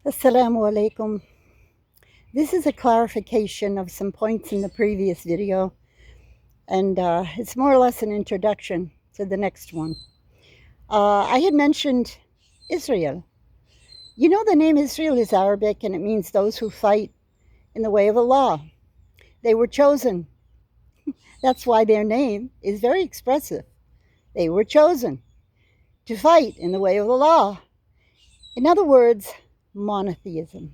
Assalamu alaikum. This is a clarification of some points in the previous video, and it's more or less an introduction to the next one. I had mentioned Israel. You know, the name Israel is Arabic, and it means those who fight in the way of Allah. They were chosen. That's why their name is very expressive. They were chosen to fight in the way of Allah. In other words, monotheism.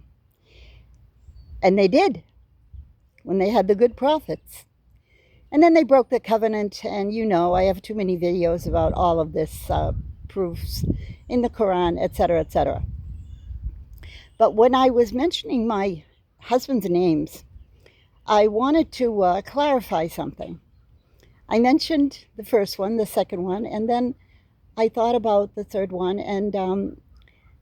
And they did when they had the good prophets. And then they broke the covenant, and you know, I have too many videos about all of this proofs in the Quran, etc., etc. But when I was mentioning my husband's names, I wanted to clarify something. I mentioned the first one, the second one, and then I thought about the third one, and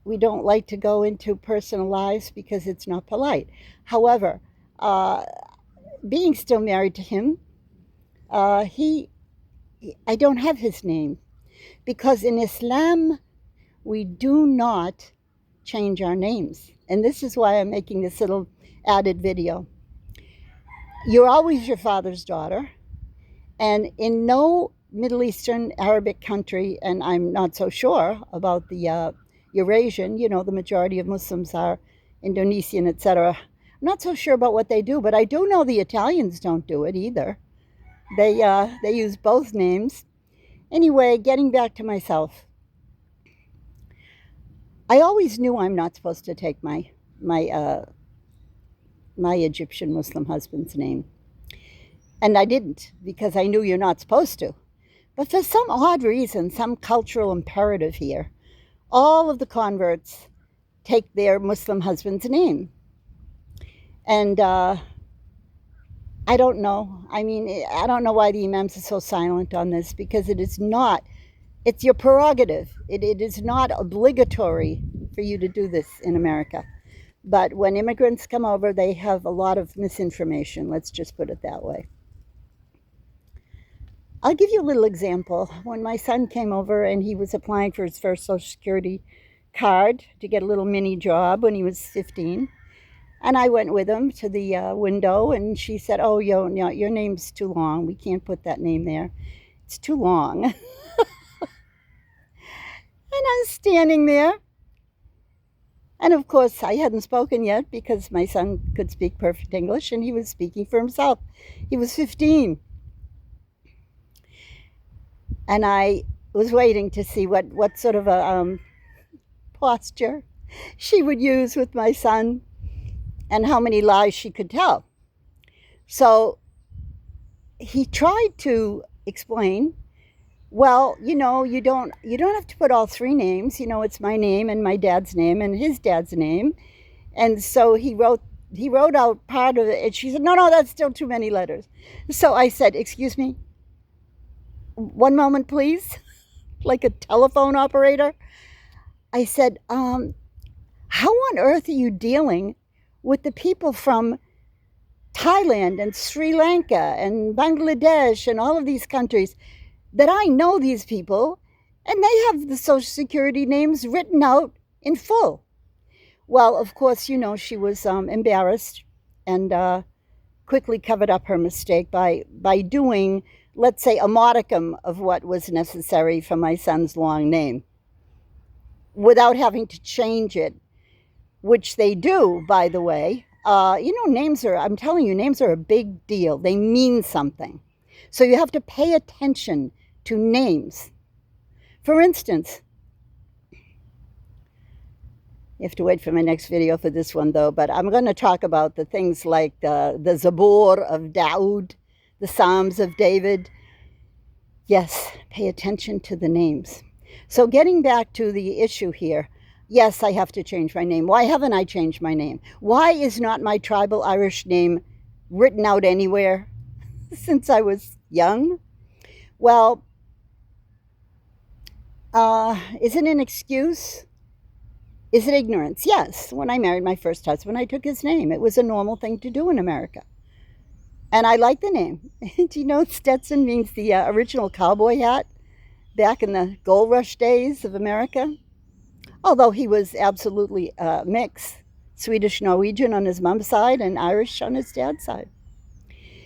we don't like to go into personal lives because it's not polite. However, being still married to him, I don't have his name because in Islam, we do not change our names. And this is why I'm making this little added video. You're always your father's daughter. And in no Middle Eastern Arabic country, and I'm not so sure about the Eurasian, you know, the majority of Muslims are Indonesian, etc. I'm not so sure about what they do, but I do know the Italians don't do it either. They use both names. Anyway, getting back to myself, I always knew I'm not supposed to take my Egyptian Muslim husband's name, and I didn't because I knew you're not supposed to. But for some odd reason, some cultural imperative here, all of the converts take their Muslim husband's name. And I don't know. I mean, I don't know why the imams are so silent on this, because it is not, it's your prerogative. It is not obligatory for you to do this in America. But when immigrants come over, they have a lot of misinformation. Let's just put it that way. I'll give you a little example. When my son came over and he was applying for his first Social Security card to get a little mini job when he was 15, and I went with him to the window, and she said, "Oh, your name's too long. We can't put that name there. It's too long." And I was standing there. And of course, I hadn't spoken yet because my son could speak perfect English, and he was speaking for himself. He was 15. And I was waiting to see what sort of a posture she would use with my son and how many lies she could tell. So he tried to explain, well, you know, you don't have to put all three names. You know, it's my name and my dad's name and his dad's name. And so he wrote out part of it. And she said, no, that's still too many letters. So I said, excuse me, one moment, please, like a telephone operator. I said, how on earth are you dealing with the people from Thailand and Sri Lanka and Bangladesh and all of these countries that I know these people, and they have the Social Security names written out in full? Well, of course, you know, she was embarrassed and quickly covered up her mistake by doing, let's say, a modicum of what was necessary for my son's long name without having to change it, which they do, by the way. You know, I'm telling you, names are a big deal. They mean something. So you have to pay attention to names. For instance, you have to wait for my next video for this one, though, but I'm going to talk about the things like the Zabur of Daoud, the Psalms of David. Yes, pay attention to the names. So getting back to the issue here, yes, I have to change my name. Why haven't I changed my name? Why is not my tribal Irish name written out anywhere since I was young? Well, is it an excuse? Is it ignorance? Yes. When I married my first husband, I took his name. It was a normal thing to do in America. And I like the name. Do you know Stetson means the original cowboy hat back in the gold rush days of America? Although he was absolutely mixed. Swedish Norwegian on his mom's side and Irish on his dad's side.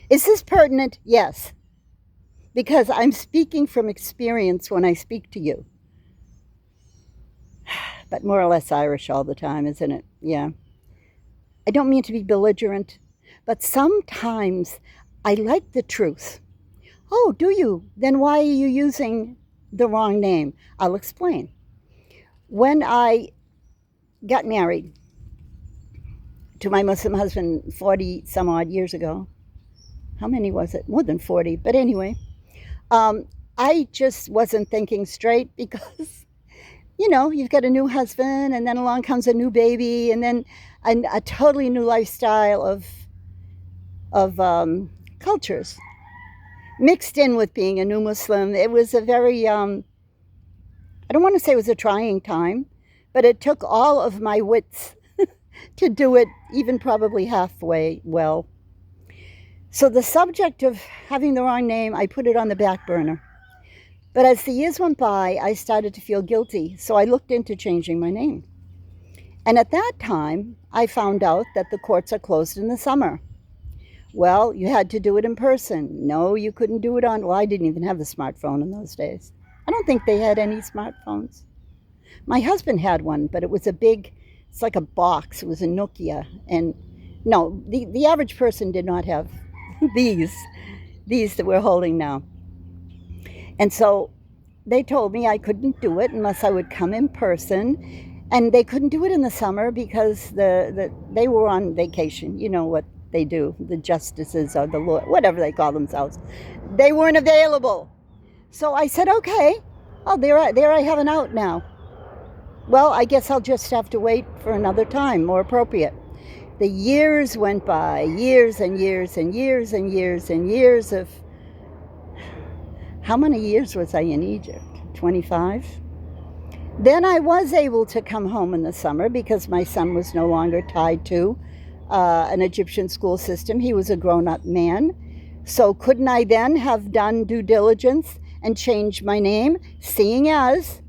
Is this pertinent? Yes. Because I'm speaking from experience when I speak to you. But more or less Irish all the time, isn't it? Yeah. I don't mean to be belligerent, but sometimes I like the truth. Oh, do you? Then why are you using the wrong name? I'll explain. When I got married to my Muslim husband 40 some odd years ago, how many was it? More than 40, but anyway, I just wasn't thinking straight because, you've got a new husband and then along comes a new baby and then a totally new lifestyle of cultures mixed in with being a new Muslim. It was a very, I don't want to say it was a trying time, but it took all of my wits to do it even probably halfway well. So the subject of having the wrong name, I put it on the back burner. But as the years went by, I started to feel guilty, so I looked into changing my name. And at that time, I found out that the courts are closed in the summer. Well, you had to do it in person. No, you couldn't do it well, I didn't even have a smartphone in those days. I don't think they had any smartphones. My husband had one, but it was it's like a box. It was a Nokia. And no, the average person did not have these that we're holding now. And so they told me I couldn't do it unless I would come in person. And they couldn't do it in the summer because they were on vacation. You know what they do, the justices or the law, whatever they call themselves. They weren't available. So I said, okay, there I have an out now. Well, I guess I'll just have to wait for another time, more appropriate. The years went by, years and years and years and years and years of, how many years was I in Egypt? 25? Then I was able to come home in the summer because my son was no longer tied to an Egyptian school system. He was a grown-up man. So couldn't I then have done due diligence and changed my name, seeing as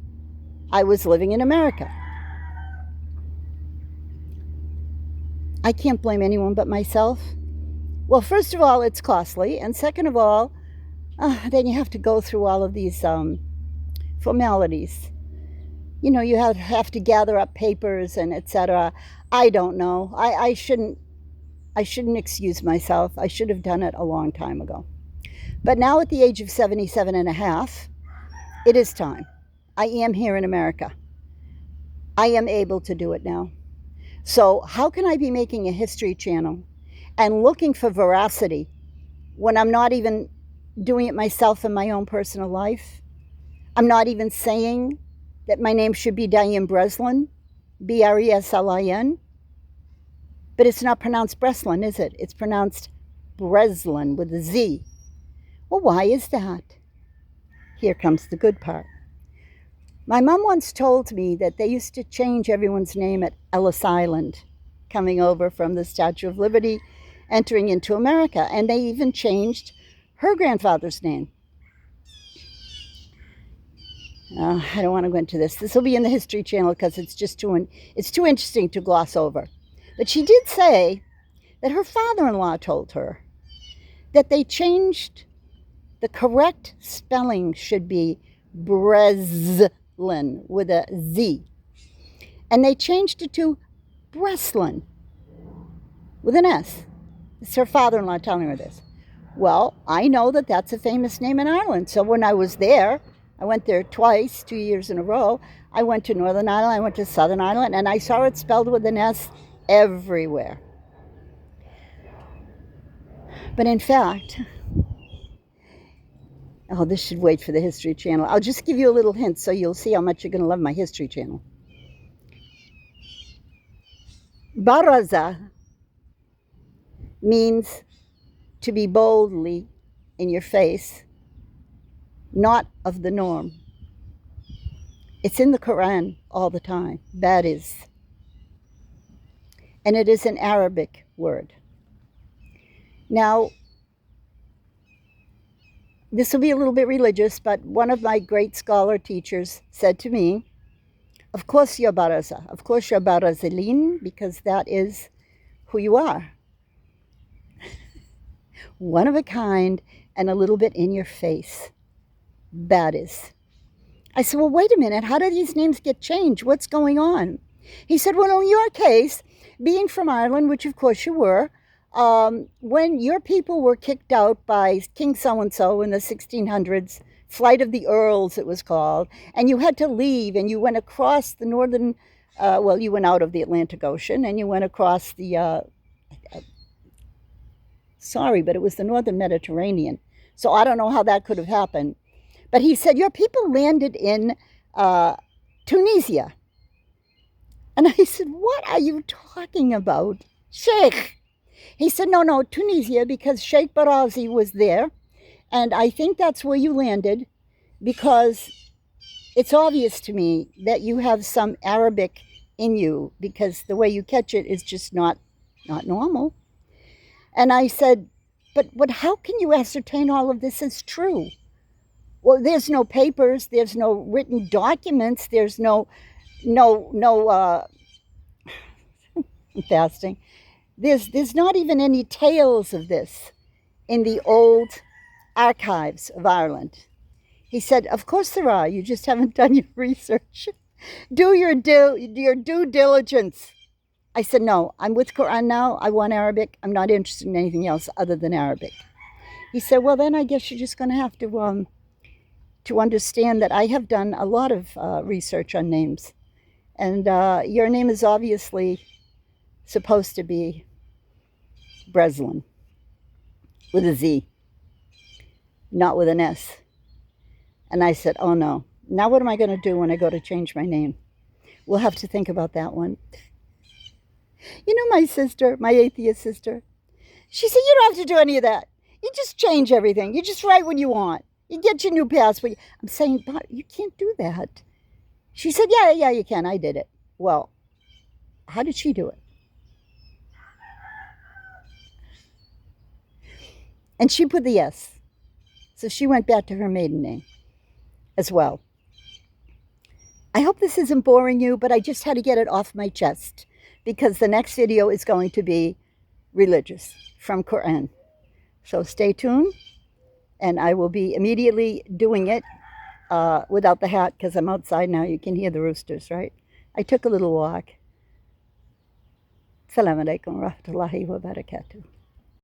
I was living in America? I can't blame anyone but myself. Well, first of all, it's costly. And second of all, then you have to go through all of these formalities. You have to gather up papers and etc. I don't know. I shouldn't excuse myself. I should have done it a long time ago. But now at the age of 77 and a half, it is time. I am here in America. I am able to do it now. So how can I be making a history channel and looking for veracity when I'm not even doing it myself in my own personal life? I'm not even saying that my name should be Diane Breslin, Breslin. But it's not pronounced Breslin, is it? It's pronounced Breslin with a Z. Well, why is that? Here comes the good part. My mom once told me that they used to change everyone's name at Ellis Island, coming over from the Statue of Liberty, entering into America. And they even changed her grandfather's name. I don't want to go into this. This will be in the History Channel because it's too interesting to gloss over. But she did say that her father-in-law told her that they changed, the correct spelling should be Breslin with a Z. And they changed it to Breslin with an S. It's her father-in-law telling her this. Well, I know that that's a famous name in Ireland. So when I was there, I went there twice, 2 years in a row. I went to Northern Ireland, I went to Southern Ireland, and I saw it spelled with an S everywhere. But in fact, this should wait for the History Channel. I'll just give you a little hint so you'll see how much you're going to love my History Channel. Baraza means to be boldly in your face, not of the norm. It's in the Quran all the time. That is. And it is an Arabic word. Now, this will be a little bit religious, but one of my great scholar teachers said to me, Of course you're Baraza. Of course you're Barazilin, because that is who you are. One of a kind and a little bit in your face. That is. I said, well, wait a minute. How do these names get changed? What's going on? He said, well, in your case, being from Ireland, which of course you were, when your people were kicked out by King so-and-so in the 1600s, Flight of the Earls it was called, and you had to leave, and you went across the northern, well, you went out of the Atlantic Ocean, and you went across the, sorry, but it was the northern Mediterranean. So I don't know how that could have happened. But he said, your people landed in Tunisia. And I said, what are you talking about? Sheikh. He said, no, Tunisia, because Sheikh Barazi was there. And I think that's where you landed, because it's obvious to me that you have some Arabic in you, because the way you catch it is just not normal. And I said, but how can you ascertain all of this is true? Well, there's no papers, there's no written documents, there's no fasting. There's not even any tales of this in the old archives of Ireland. He said, of course there are, you just haven't done your research. Do your due diligence. I said, no, I'm with Quran now, I want Arabic, I'm not interested in anything else other than Arabic. He said, well, then I guess you're just going to have to understand that I have done a lot of research on names. And your name is obviously supposed to be Breslin, with a Z, not with an S. And I said, oh no, now what am I going to do when I go to change my name? We'll have to think about that one. You know my sister, my atheist sister, she said, you don't have to do any of that. You just change everything. You just write what you want. You get your new passport. I'm saying, but you can't do that. She said, yeah, you can. I did it. Well, how did she do it? And she put the S. So she went back to her maiden name as well. I hope this isn't boring you, but I just had to get it off my chest, because the next video is going to be religious from Quran. So stay tuned, and I will be immediately doing it without the hat, because I'm outside now. You can hear the roosters, right? I took a little walk. Assalamu alaikum wa rahmatullahi wa barakatuh.